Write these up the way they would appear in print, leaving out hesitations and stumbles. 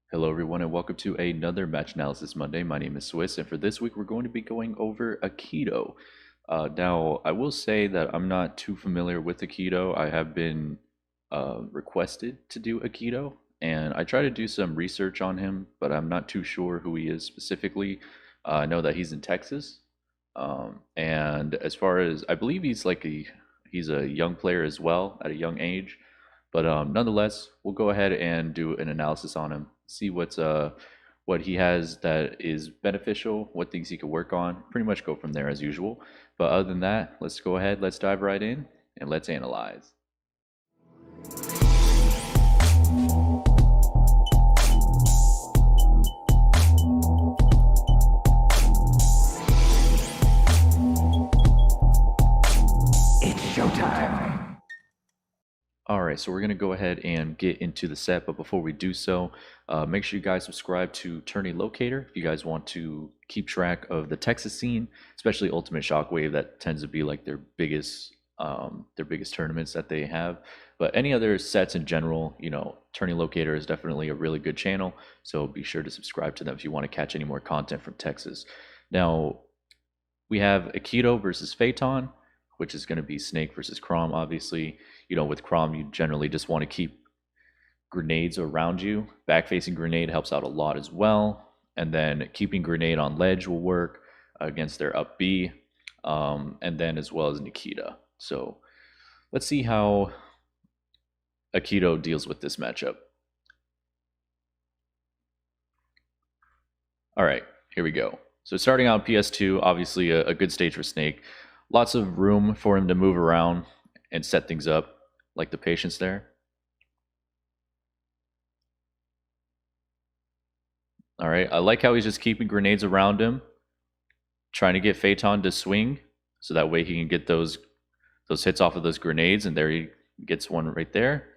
Hello, everyone, and welcome to another Match Analysis Monday. My name is Swiss, and for this week, we're going to be going over Akito. Now, I will say that I'm not too familiar with Akito. I have been requested to do Akito, and I try to do some research on him, but I'm not too sure who he is specifically. I know that he's in Texas, and as far as I believe, he's a young player as well at a young age. But nonetheless, we'll go ahead and do an analysis on him, see what he has that is beneficial, what things he could work on. Pretty much go from there as usual. But other than that, let's go ahead, let's dive right in, and let's analyze. It's showtime. All right, so we're going to go ahead and get into the set, but before we do so, make sure you guys subscribe to Tourney Locator if you guys want to keep track of the Texas scene, especially Ultimate Shockwave. That tends to be like their biggest tournaments that they have. But any other sets in general, Tourney Locator is definitely a really good channel, so be sure to subscribe to them if you want to catch any more content from Texas. Now, we have Akito versus Feitan, which is going to be Snake versus Crom, obviously. With Crom, you generally just want to keep grenades around you. Back-facing grenade helps out a lot as well. And then keeping grenade on ledge will work against their up B, and then as well as Nikita. So let's see how Akito deals with this matchup. All right, here we go. So starting out PS2, obviously a good stage for Snake. Lots of room for him to move around and set things up, like the patience there. All right, I like how he's just keeping grenades around him, trying to get Phaeton to swing, so that way he can get those hits off of those grenades, and there he gets one right there.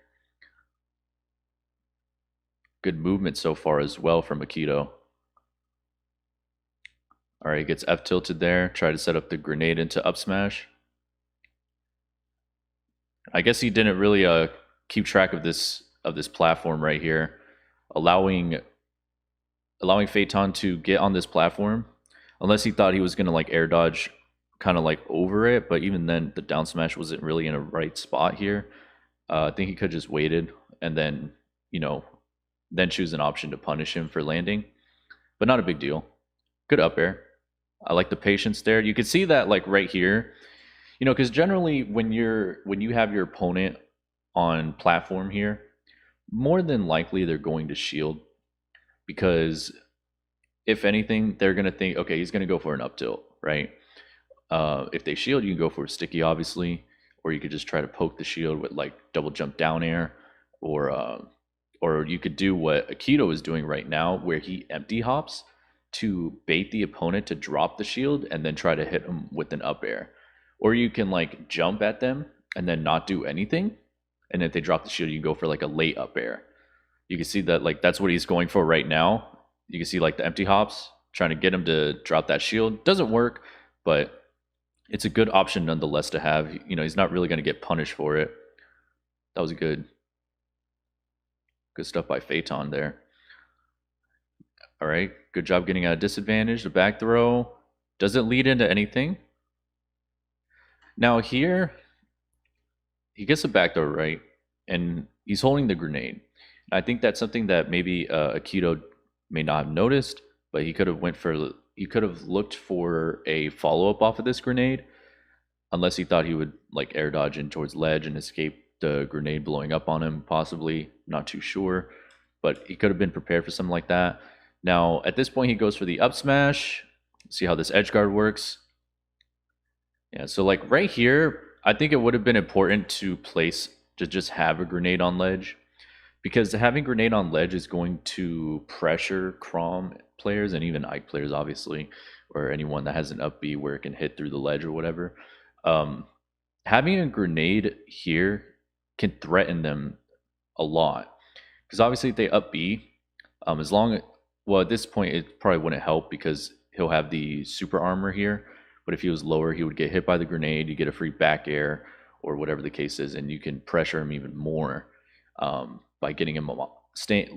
Good movement so far as well from Akito. All right, gets F tilted there, try to set up the grenade into up smash. I guess he didn't really keep track of this platform right here, allowing Phaeton to get on this platform, unless he thought he was gonna like air dodge kind of like over it, but even then the down smash wasn't really in a right spot here. I think he could just waited and then then choose an option to punish him for landing, but not a big deal. Good up air. I like the patience there. You can see that like right here, because generally when you have your opponent on platform here, more than likely they're going to shield, because if anything, they're going to think, okay, he's going to go for an up tilt, right? If they shield, you can go for a sticky, obviously, or you could just try to poke the shield with like double jump down air, or you could do what Akito is doing right now, where he empty hops to bait the opponent to drop the shield and then try to hit them with an up air. Or you can like jump at them and then not do anything, and if they drop the shield, you can go for like a late up air. You can see that like that's what he's going for right now. You can see like the empty hops trying to get him to drop that shield. Doesn't work, but it's a good option nonetheless to have. He's not really going to get punished for it. That was good stuff by Phaeton there. All right, good job getting at a disadvantage. The back throw doesn't lead into anything. Now here, he gets the back throw right, and he's holding the grenade. I think that's something that maybe Akito may not have noticed, but he could have looked for a follow-up off of this grenade, unless he thought he would like air dodge in towards ledge and escape the grenade blowing up on him, possibly. Not too sure, but he could have been prepared for something like that. Now, at this point, he goes for the up smash. See how this edge guard works. Yeah, so like right here, I think it would have been important to just have a grenade on ledge, because having grenade on ledge is going to pressure Crom players and even Ike players, obviously, or anyone that has an up B where it can hit through the ledge or whatever. Having a grenade here can threaten them a lot, because obviously if they up B, at this point it probably wouldn't help because he'll have the super armor here, but if he was lower, he would get hit by the grenade, you get a free back air or whatever the case is, and you can pressure him even more by getting him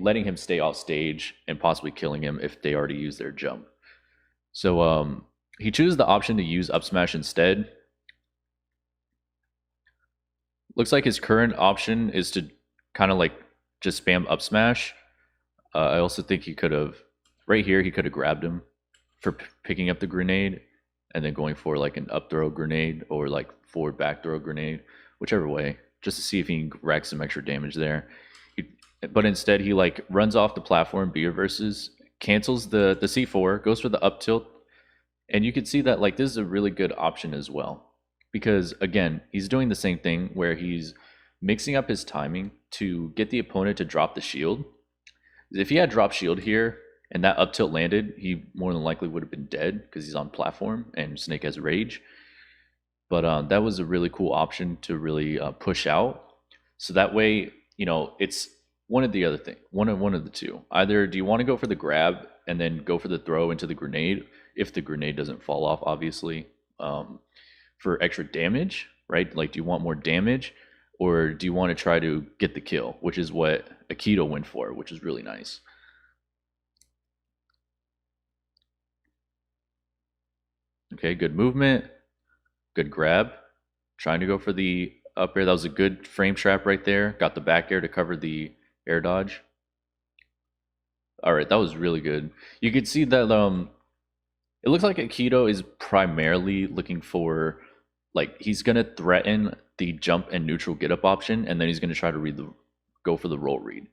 letting him stay off stage and possibly killing him if they already use their jump. So he chooses the option to use up smash instead. Looks like his current option is to kind of like just spam up smash. I also think he could have, right here, he could have grabbed him for picking up the grenade and then going for like an up throw grenade or like forward back throw grenade, whichever way, just to see if he can rack some extra damage there. But instead, he like runs off the platform, B reverses, cancels the C4, goes for the up tilt, and you can see that like this is a really good option as well. Because again, he's doing the same thing where he's mixing up his timing to get the opponent to drop the shield. If he had dropped shield here and that up tilt landed, he more than likely would have been dead because he's on platform and Snake has rage. But that was a really cool option to really push out. So that way, you know, it's one of the other thing, one of the two. Either do you want to go for the grab and then go for the throw into the grenade if the grenade doesn't fall off, obviously, for extra damage, right? Like, do you want more damage, or do you want to try to get the kill, which is what Akito went for, which is really nice. Okay, good movement, good grab. Trying to go for the up air. That was a good frame trap right there. Got the back air to cover the air dodge. All right, that was really good. You could see that it looks like Akito is primarily looking for, like, he's gonna threaten the jump and neutral get up option, and then he's gonna try to go for the roll read.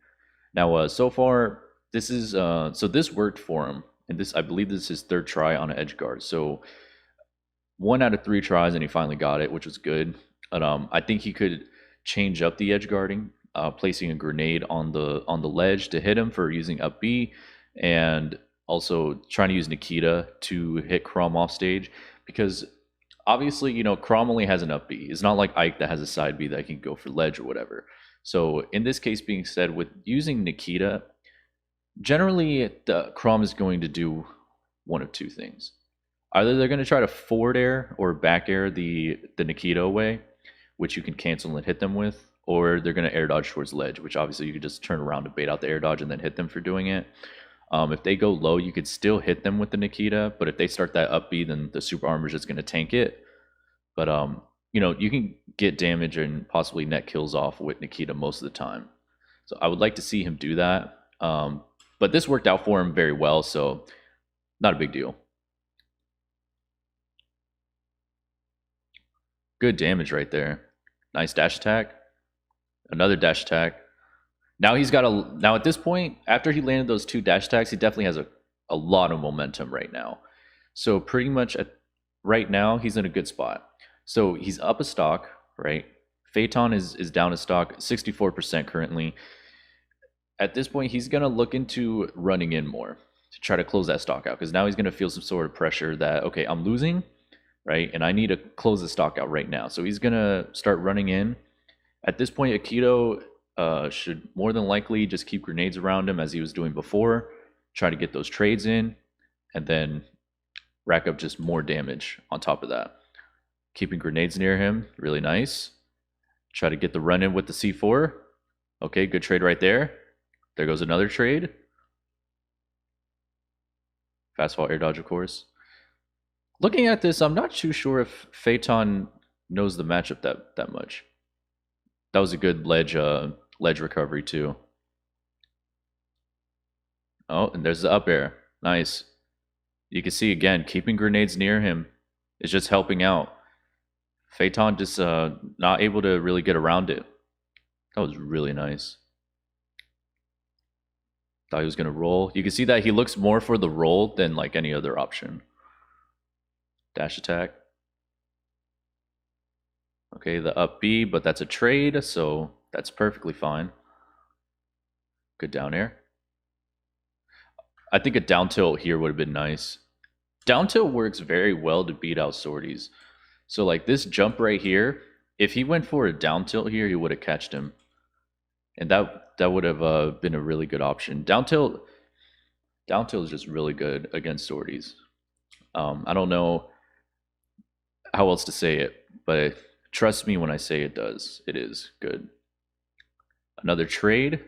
Now, so far, this is so this worked for him, and this, I believe, this is his third try on an edge guard. So 1 out of 3 tries, and he finally got it, which was good. But I think he could change up the edge guarding, placing a grenade on the ledge to hit him for using up B, and also trying to use Nikita to hit Crom off stage, because obviously, you know, Crom only has an up B. It's not like Ike that has a side B that can go for ledge or whatever. So in this case being said, with using Nikita, generally the Crom is going to do one of two things. Either they're going to try to forward air or back air the Nikita away, which you can cancel and hit them with, or they're going to air dodge towards ledge, which obviously you could just turn around to bait out the air dodge and then hit them for doing it. If they go low, you could still hit them with the Nikita, but if they start that up B, then the super armor is just going to tank it. But you know, you can get damage and possibly net kills off with Nikita most of the time. So I would like to see him do that. But this worked out for him very well, so not a big deal. Good damage right there. Nice dash attack. Another dash attack. Now he's got now at this point, after he landed those 2 dash attacks, he definitely has a lot of momentum right now. So pretty much right now, he's in a good spot. So he's up a stock, right? Feitan is down a stock, 64% currently. At this point, he's going to look into running in more to try to close that stock out, because now he's going to feel some sort of pressure that, okay, I'm losing, right? And I need to close the stock out right now. So he's going to start running in. At this point, Akito should more than likely just keep grenades around him as he was doing before, try to get those trades in, and then rack up just more damage on top of that. Keeping grenades near him, really nice. Try to get the run in with the C4. Okay, good trade right there. There goes another trade. Fastfall air dodge, of course. Looking at this, I'm not too sure if Feitan knows the matchup that much. That was a good ledge recovery too. Oh, and there's the up air. Nice. You can see again, keeping grenades near him is just helping out. Feitan just not able to really get around it. That was really nice. Thought he was going to roll. You can see that he looks more for the roll than like any other option. Dash attack. Okay, the up B, but that's a trade, so that's perfectly fine. Good down air. I think a down tilt here would have been nice. Down tilt works very well to beat out sorties. So like this jump right here, if he went for a down tilt here, he would have catched him. And that would have been a really good option. Down tilt is just really good against sorties. I don't know how else to say it, but trust me when I say it does. It is good. Another trade.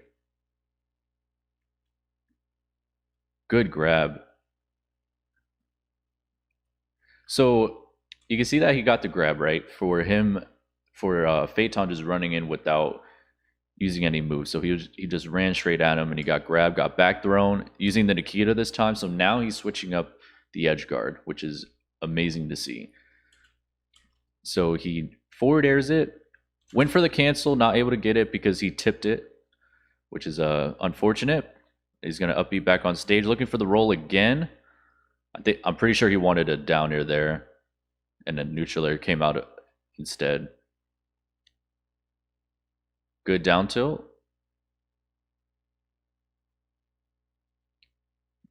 Good grab. So you can see that he got the grab, right? For him, for Phaeton just running in without using any moves. So he just ran straight at him and he got grabbed, got back thrown, using the Nikita this time. So now he's switching up the edge guard, which is amazing to see. So he forward airs it, went for the cancel, not able to get it because he tipped it, which is unfortunate. He's going to up B back on stage, looking for the roll again. I'm pretty sure he wanted a down air there, and then neutral air came out instead. Good down tilt.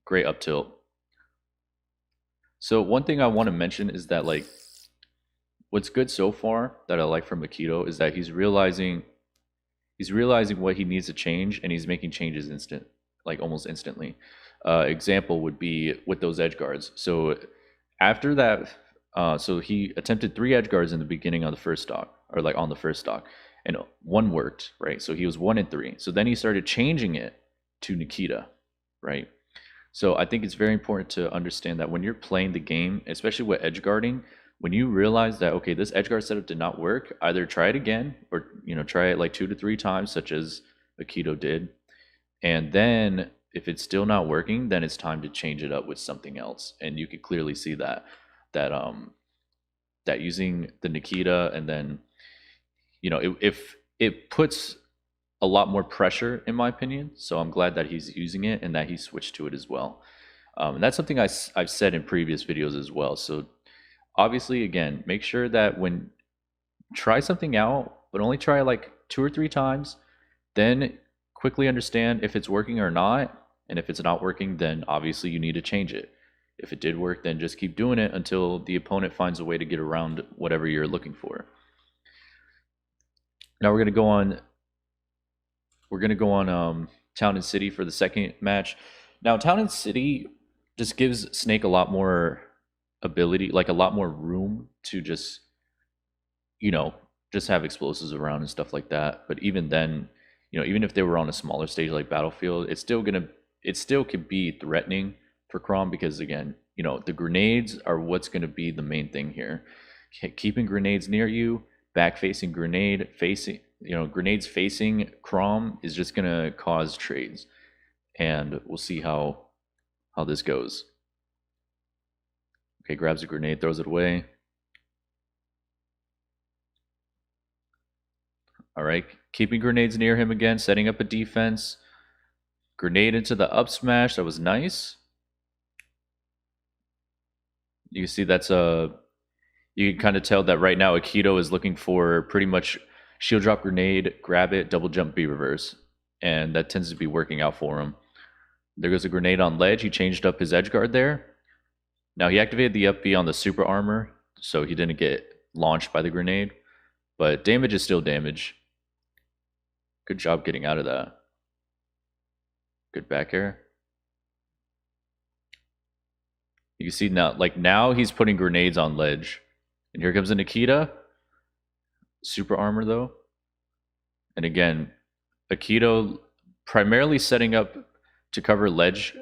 Great up tilt. So one thing I want to mention is that, like, what's good so far that I like from Akito is that he's realizing what he needs to change, and he's making changes almost instantly. Example would be with those edge guards. So after that, so he attempted 3 edge guards in the beginning of the first stock, or like on the first stock, and 1 worked, right? So he was 1 and 3. So then he started changing it to Nikita, right? So I think it's very important to understand that when you're playing the game, especially with edge guarding, when you realize that, okay, this edge guard setup did not work, either try it again or, try it like 2 to 3 times, such as Akito did. And then if it's still not working, then it's time to change it up with something else. And you could clearly see that using the Nikita, and then, if it puts a lot more pressure, in my opinion. So I'm glad that he's using it and that he switched to it as well. And that's something I've said in previous videos as well. So obviously, again, make sure that when try something out, but only try like 2 or 3 times, then quickly understand if it's working or not. And if it's not working, then obviously you need to change it. If it did work, then just keep doing it until the opponent finds a way to get around whatever you're looking for. Now we're gonna go on Town and City for the second match. Now Town and City just gives Snake a lot more ability, like a lot more room to just have explosives around and stuff like that. But even then, even if they were on a smaller stage like Battlefield, it still could be threatening for Crom, because again, the grenades are what's going to be the main thing here. Keeping grenades near you, back facing grenades facing Crom is just going to cause trades, and we'll see how this goes. Okay, grabs a grenade, throws it away. All right, keeping grenades near him again, setting up a defense. Grenade into the up smash, that was nice. You see you can kind of tell that right now Akito is looking for pretty much shield drop grenade, grab it, double jump B reverse. And that tends to be working out for him. There goes a grenade on ledge. He changed up his edge guard there. Now he activated the up B on the super armor, so he didn't get launched by the grenade. But damage is still damage. Good job getting out of that. Good back air. You can see now he's putting grenades on ledge. And here comes a Nikita. Super armor though. And again, Akito primarily setting up to cover ledge,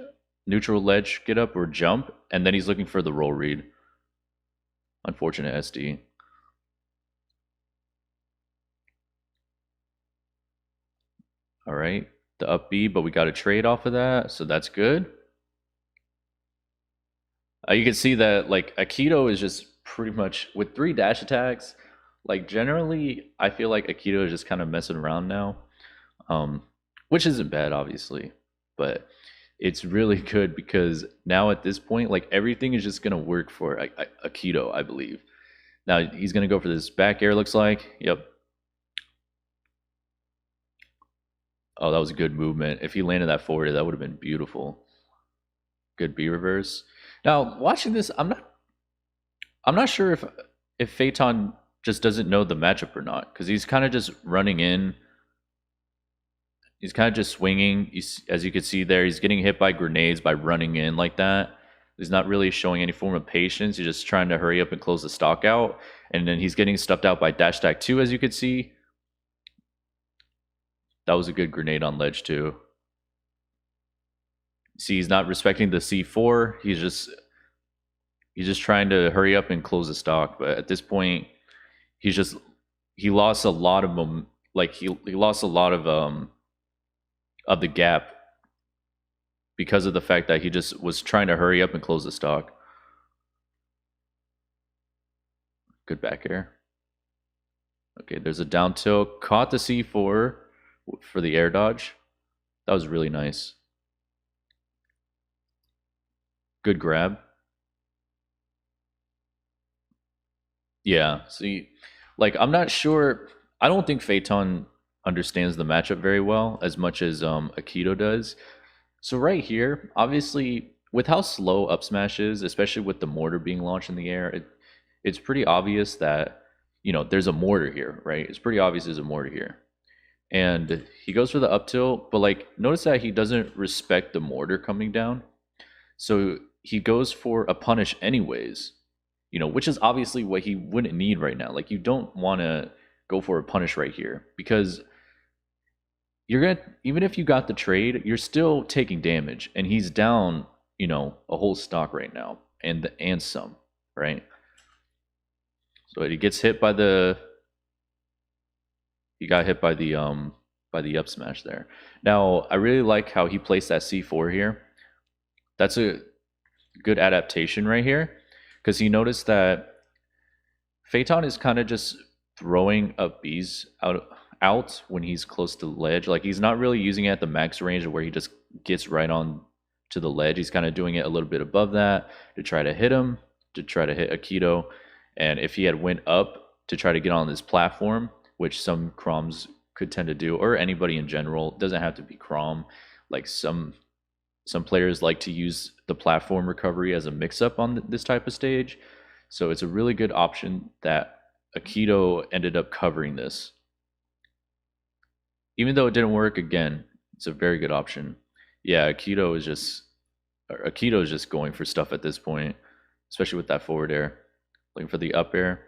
neutral ledge get up or jump, and then he's looking for the roll read. Unfortunate SD. All right, the up B, but we got a trade off of that, so that's good. You can see that like Akito is just pretty much with 3 dash attacks. Like generally, I feel like Akito is just kind of messing around now, which isn't bad, obviously, but it's really good because now at this point, like everything is just gonna work for Akito, I believe. Now he's gonna go for this back air. Looks like, yep. Oh, that was a good movement. If he landed that forward, that would have been beautiful. Good B reverse. Now, watching this, I'm not sure if Feitan just doesn't know the matchup or not, because he's kind of just running in. He's kind of just swinging. As you can see there, he's getting hit by grenades by running in like that. He's not really showing any form of patience. He's just trying to hurry up and close the stock out. And then he's getting stuffed out by dash attack 2, as you could see. That was a good grenade on ledge too. See, he's not respecting the C4. He's just trying to hurry up and close the stock. But at this point, he's just he lost a lot of he lost a lot of the gap because of the fact that he just was trying to hurry up and close the stock. Good back air. Okay, there's a down tilt. Caught the C4 for the air dodge. That was really nice. Good grab. Yeah, see, like I'm not sure. I don't think Feitan understands the matchup very well as much as Akito does. So right here, obviously, with how slow up smash is, especially with the mortar being launched in the air, it's pretty obvious that there's a mortar here, right? It's pretty obvious there's a mortar here, and he goes for the up tilt, but like notice that he doesn't respect the mortar coming down, so he goes for a punish anyways, which is obviously what he wouldn't need right now. Like you don't want to go for a punish right here because you're gonna, even if you got the trade, you're still taking damage, and he's down, a whole stock right now, and some, right? So he gets hit by he got hit by the up smash there. Now I really like how he placed that C4 here. That's a good adaptation right here, because he noticed that Feitan is kind of just throwing up Bs out when he's close to the ledge. Like he's not really using it at the max range where he just gets right on to the ledge. He's kind of doing it a little bit above that to try to hit him, to try to hit Akito. And if he had went up to try to get on this platform, which some Chroms could tend to do, or anybody in general, doesn't have to be Chrom. Like some players like to use the platform recovery as a mix-up on this type of stage. So it's a really good option that Akito ended up covering this. Even though it didn't work, again, it's a very good option. Yeah, Akito is just going for stuff at this point, especially with that forward air. Looking for the up air.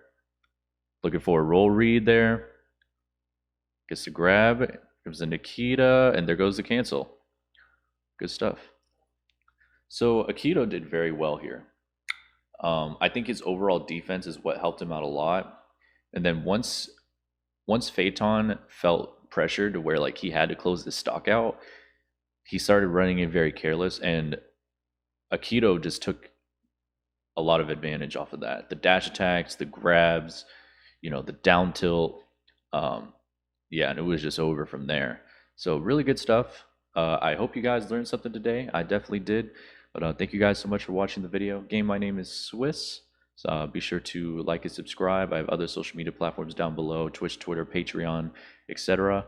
Looking for a roll read there. Gets the grab. Comes the Nikita, and there goes the cancel. Good stuff. So Akito did very well here. I think his overall defense is what helped him out a lot. And then once Feitan felt pressured to where like he had to close the stock out, he started running it very careless, and Akito just took a lot of advantage off of that. The dash attacks, the grabs, the down tilt. Yeah, and it was just over from there. So really good stuff. I hope you guys learned something today. I definitely did. But thank you guys so much for watching the video. Game, my name is Swiss. So be sure to like and subscribe. I have other social media platforms down below: Twitch, Twitter, Patreon, etc.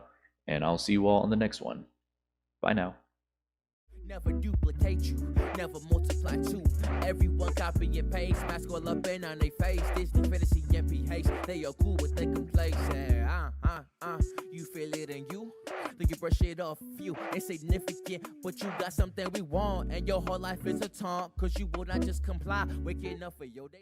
And I'll see you all on the next one. Bye now. Never duplicate you, never multiply two. Everyone copy and paste, mask all up in on their face. Disney fantasy MPH, they are cool with their complaints. You feel it in you, then you brush it off you. Insignificant, but you got something we want, and your whole life is a taunt, cause you will not just comply. Waking up for your day.